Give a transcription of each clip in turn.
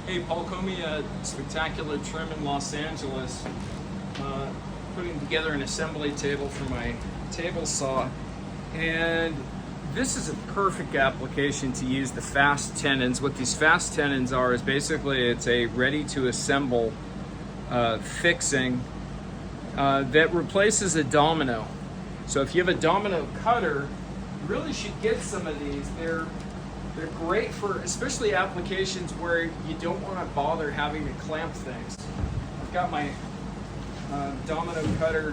Hey, Paul Comey, Spectacular Trim in Los Angeles, putting together an assembly table for my table saw, and this is a perfect application to use the fast tenons. What these fast tenons are is basically it's a ready to assemble fixing that replaces a domino. So if you have a domino cutter, you really should get some of these. They're great for especially applications where you don't want to bother having to clamp things. I've got my domino cutter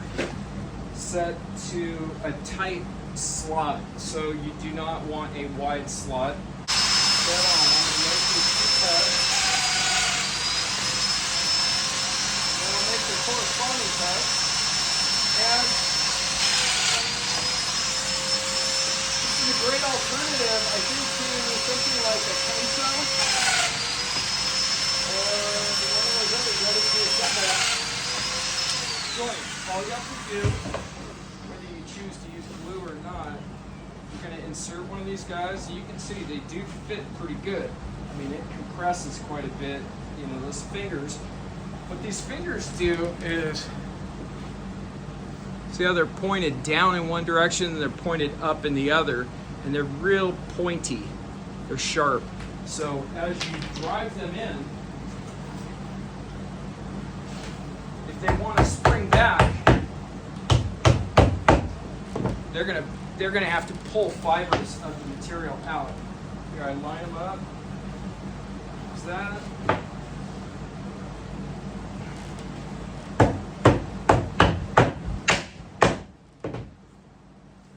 set to a tight slot, so you do not want a wide slot. Set on, I'm going to make these two cuts. Then I'll make the corresponding cuts. And this is a great alternative, I think, to something like a pencil or one of those other ready to assemble joints. All you have to do, whether you choose to use glue or not, you're going to insert one of these guys. You can see they do fit pretty good. I mean, it compresses quite a bit, you know, those fingers. What these fingers do is, see how they're pointed down in one direction and they're pointed up in the other, and they're real pointy. They're sharp. So as you drive them in, if they want to spring back, they're gonna have to pull fibers of the material out. Here, I line them up. There's that.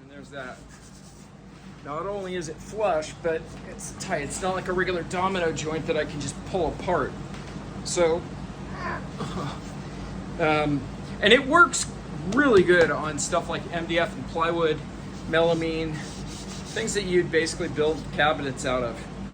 And there's that. Not only is it flush, but it's tight. It's not like a regular domino joint that I can just pull apart. So, and it works really good on stuff like MDF and plywood, melamine, things that you'd basically build cabinets out of.